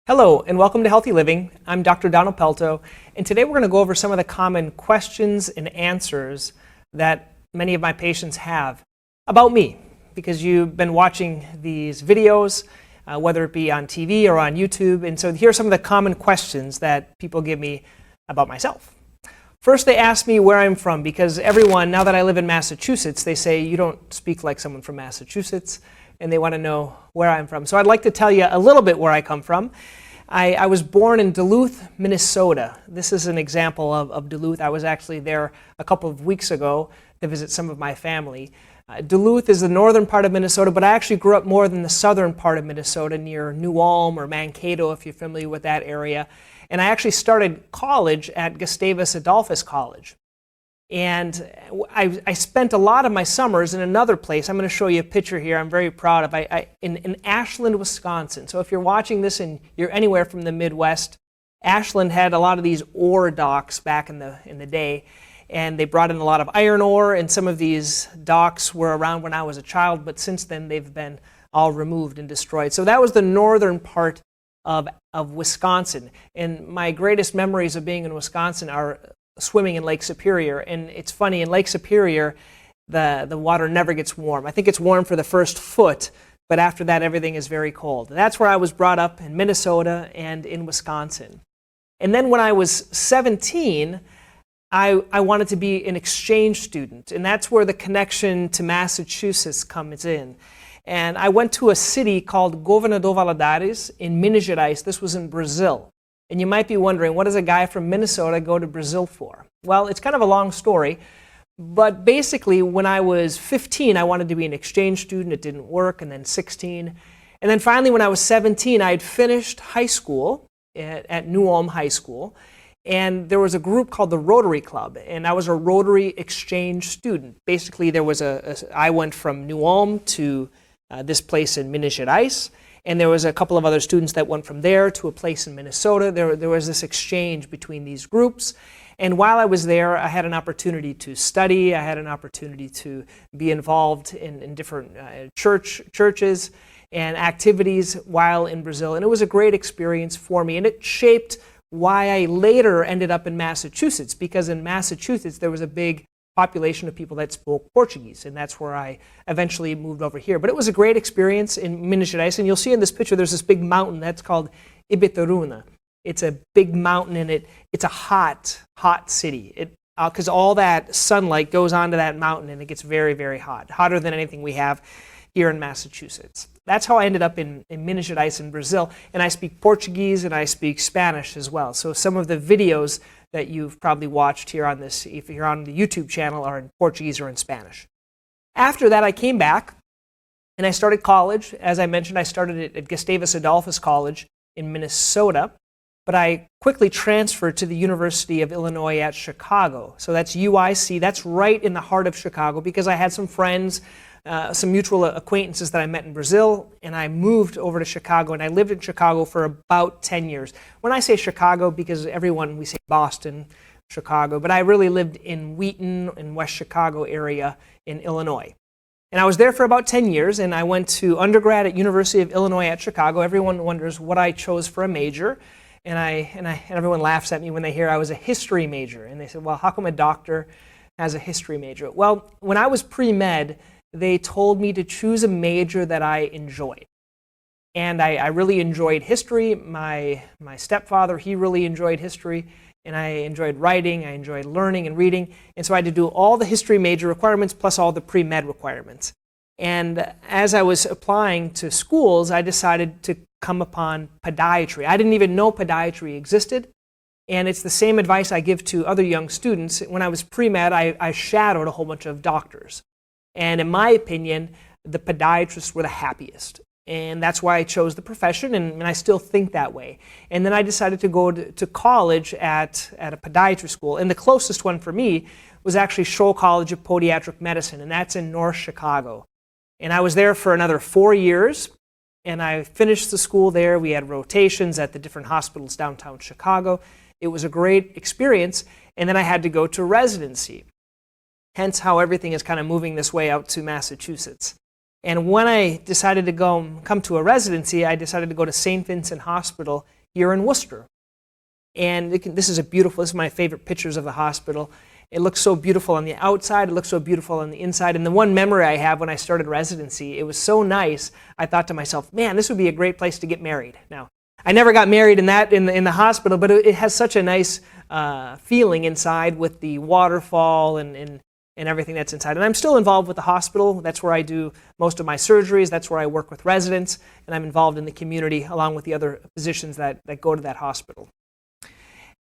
Hello and welcome to Healthy Living. I'm Dr. Pelto, and today we're going to go over some of the common questions and answers that many of my patients have about me, because you've been watching these videos, whether it be on TV or on YouTube, and so here are some of the common questions that people give me about myself. First, they ask me where I'm from, because everyone, now that I live in Massachusetts, they say you don't speak like someone from Massachusetts, and they want to know where I'm from. So I'd like to tell you a little bit where I come from. I was born in Duluth, Minnesota. This is an example of Duluth. I was actually there a couple of weeks ago to visit some of my family. Duluth is the northern part of Minnesota, but I actually grew up more than the southern part of Minnesota, near New Ulm or Mankato, if you're familiar with that area. And I actually started college at Gustavus Adolphus College. And I spent a lot of my summers in another place. I'm going to show you a picture here I'm very proud of, in Ashland, Wisconsin. So if you're watching this and you're anywhere from the Midwest, Ashland had a lot of these ore docks back in the day, and they brought in a lot of iron ore, and some of these docks were around when I was a child, but since then they've been all removed and destroyed. So that was the northern part of Wisconsin. And my greatest memories of being in Wisconsin are swimming in Lake Superior. And it's funny, in Lake Superior, the water never gets warm. I think it's warm for the first foot, but after that everything is very cold. That's where I was brought up, in Minnesota and in Wisconsin. And then when I was 17, I wanted to be an exchange student, and that's where the connection to Massachusetts comes in. And I went to a city called Govemador, Valadares in Minas Gerais. This was in Brazil. And you might be wondering, what does a guy from Minnesota go to Brazil for? Well, it's kind of a long story, but basically when I was 15, I wanted to be an exchange student. It didn't work, and then 16. And then finally when I was 17, I had finished high school at New Ulm High School, and there was a group called the Rotary Club, and I was a Rotary exchange student. Basically there was I went from New Ulm to this place in Minas Gerais, and there was a couple of other students that went from there to a place in Minnesota. There was this exchange between these groups. And while I was there, I had an opportunity to study. I had an opportunity to be involved in different churches and activities while in Brazil. And it was a great experience for me. And it shaped why I later ended up in Massachusetts, because in Massachusetts there was a big population of people that spoke Portuguese, and that's where I eventually moved over here. But it was a great experience in Minas Gerais, and you'll see in this picture there's this big mountain that's called Ibituruna. It's a big mountain, and it's a hot city. Because all that sunlight goes onto that mountain, and it gets very, very hot, hotter than anything we have here in Massachusetts. That's how I ended up in Minas Gerais in Brazil, and I speak Portuguese and I speak Spanish as well. So some of the videos that you've probably watched here on this, if you're on the YouTube channel, are in Portuguese or in Spanish. After that, I came back and I started college. As I mentioned, I started at Gustavus Adolphus College in Minnesota, but I quickly transferred to the University of Illinois at Chicago. So that's UIC. That's right in the heart of Chicago, because I had some friends, some mutual acquaintances that I met in Brazil, and I moved over to Chicago, and I lived in Chicago for about 10 years. When I say Chicago, because we say Boston, Chicago, but I really lived in Wheaton, in West Chicago area in Illinois. And I was there for about 10 years, and I went to undergrad at University of Illinois at Chicago. Everyone wonders what I chose for a major, and everyone laughs at me when they hear I was a history major, and they said, well, how come a doctor has a history major? Well, when I was pre-med, they told me to choose a major that I enjoyed. And I really enjoyed history. My stepfather, he really enjoyed history, and I enjoyed writing, I enjoyed learning and reading, and so I had to do all the history major requirements plus all the pre-med requirements. And as I was applying to schools, I decided to come upon podiatry. I didn't even know podiatry existed, and it's the same advice I give to other young students. When I was pre-med, I shadowed a whole bunch of doctors. And in my opinion, the podiatrists were the happiest. And that's why I chose the profession, and I still think that way. And then I decided to go to college at a podiatry school. And the closest one for me was actually Scholl College of Podiatric Medicine, and that's in North Chicago. And I was there for another 4 years, and I finished the school there. We had rotations at the different hospitals downtown Chicago. It was a great experience, and then I had to go to residency. Hence how everything is kind of moving this way out to Massachusetts. And when I decided to come to a residency, I decided to go to St. Vincent Hospital here in Worcester. And this is my favorite pictures of the hospital. It looks so beautiful on the outside, it looks so beautiful on the inside. And the one memory I have when I started residency, it was so nice, I thought to myself, man, this would be a great place to get married. Now, I never got married in the hospital, but it has such a nice feeling inside with the waterfall and everything that's inside. And I'm still involved with the hospital. That's where I do most of my surgeries. That's where I work with residents. And I'm involved in the community along with the other physicians that go to that hospital.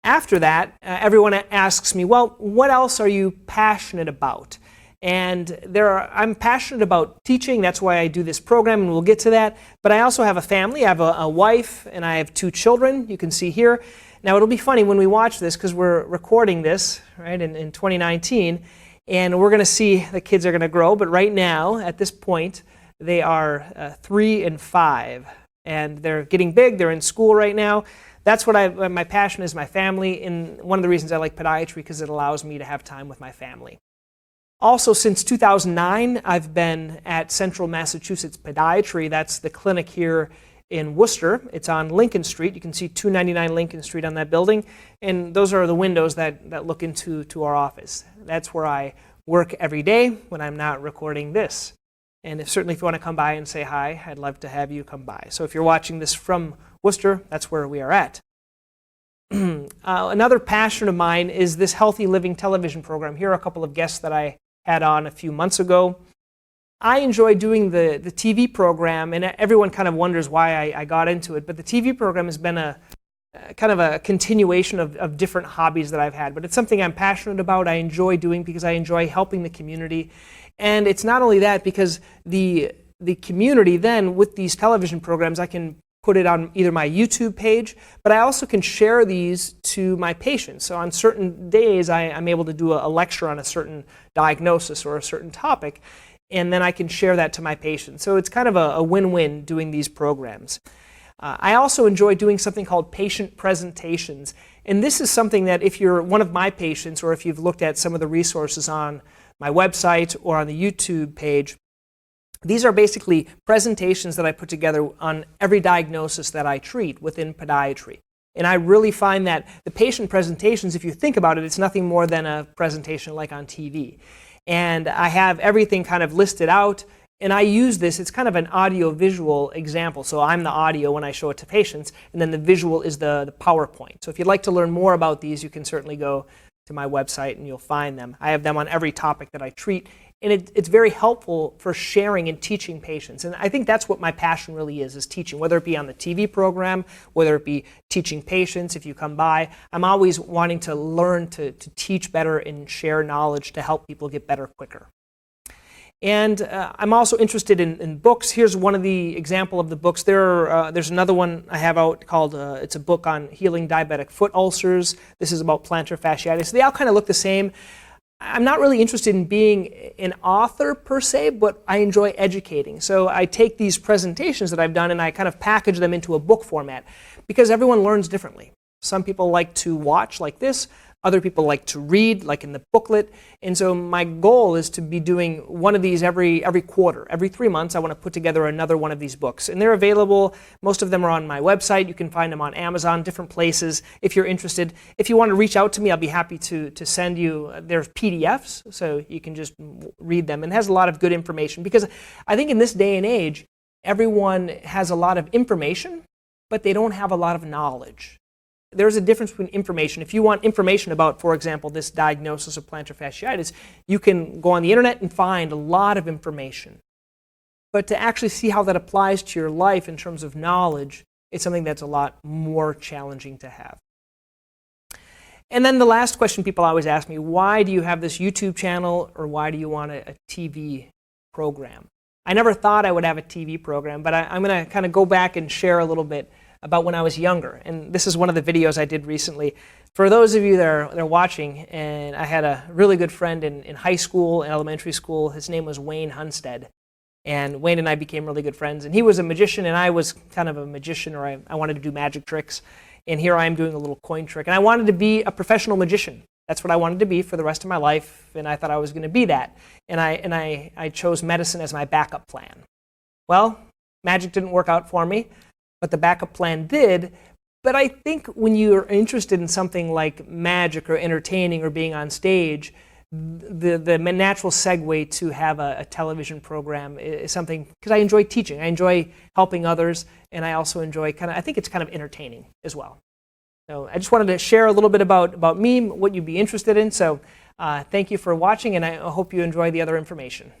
After that, everyone asks me, well, what else are you passionate about? And I'm passionate about teaching. That's why I do this program, and we'll get to that. But I also have a family. I have a wife, and I have 2 children. You can see here. Now, it'll be funny when we watch this, because we're recording this right in 2019, and we're going to see the kids are going to grow. But right now, at this point, they are 3 and 5, and they're getting big. They're in school right now. That's what my passion is, my family, and one of the reasons I like podiatry, because it allows me to have time with my family. Also, since 2009, I've been at Central Massachusetts Podiatry. That's the clinic here in Worcester. It's on Lincoln Street. You can see 299 Lincoln Street on that building, and those are the windows that look into our office. That's where I work every day when I'm not recording this. And certainly if you want to come by and say hi, I'd love to have you come by. So if you're watching this from Worcester, that's where we are at. Another passion of mine is this healthy living television program. Here are a couple of guests that I had on a few months ago. I enjoy doing the TV program, and everyone kind of wonders why I got into it, but the TV program has been a kind of a continuation of different hobbies that I've had, but it's something I'm passionate about. I enjoy doing because I enjoy helping the community. And it's not only that, because the community then, with these television programs, I can put it on either my YouTube page, but I also can share these to my patients. So on certain days, I'm able to do a lecture on a certain diagnosis or a certain topic, and then I can share that to my patients. So it's kind of a win-win doing these programs. I also enjoy doing something called patient presentations. And this is something that if you're one of my patients, or if you've looked at some of the resources on my website or on the YouTube page, these are basically presentations that I put together on every diagnosis that I treat within podiatry. And I really find that the patient presentations, if you think about it, it's nothing more than a presentation like on TV. And I have everything kind of listed out, and I use this, it's kind of an audio-visual example. So I'm the audio when I show it to patients, and then the visual is the PowerPoint. So if you'd like to learn more about these, you can certainly go to my website and you'll find them. I have them on every topic that I treat, and it's very helpful for sharing and teaching patients. And I think that's what my passion really is teaching, whether it be on the TV program, whether it be teaching patients if you come by. I'm always wanting to learn to teach better and share knowledge to help people get better quicker. And I'm also interested in books. Here's one of the example of the books. There's another one I have out called, it's a book on healing diabetic foot ulcers. This is about plantar fasciitis. They all kind of look the same. I'm not really interested in being an author per se, but I enjoy educating. So I take these presentations that I've done and I kind of package them into a book format, because everyone learns differently. Some people like to watch like this. Other people like to read, like in the booklet. And so my goal is to be doing one of these every quarter. Every 3 months, I want to put together another one of these books. And they're available. Most of them are on my website. You can find them on Amazon, different places, if you're interested. If you want to reach out to me, I'll be happy to send you. There's PDFs, so you can just read them. And it has a lot of good information, because I think in this day and age, everyone has a lot of information, but they don't have a lot of knowledge. There's a difference between information. If you want information about, for example, this diagnosis of plantar fasciitis, you can go on the internet and find a lot of information. But to actually see how that applies to your life in terms of knowledge, it's something that's a lot more challenging to have. And then the last question people always ask me, why do you have this YouTube channel, or why do you want a TV program? I never thought I would have a TV program, but I'm going to kind of go back and share a little bit about when I was younger. And this is one of the videos I did recently. For those of you that are watching, and I had a really good friend in high school and elementary school. His name was Wayne Hunstead. And Wayne and I became really good friends. And he was a magician, and I was kind of a magician, or I wanted to do magic tricks. And here I am doing a little coin trick. And I wanted to be a professional magician. That's what I wanted to be for the rest of my life, and I thought I was going to be that. And I chose medicine as my backup plan. Well, magic didn't work out for me. But the backup plan did, But I think when you're interested in something like magic or entertaining or being on stage, the natural segue to have a television program is something, because I enjoy teaching, I enjoy helping others, and I also enjoy I think it's kind of entertaining as well. So I just wanted to share a little bit about me, what you'd be interested in. So thank you for watching, and I hope you enjoy the other information.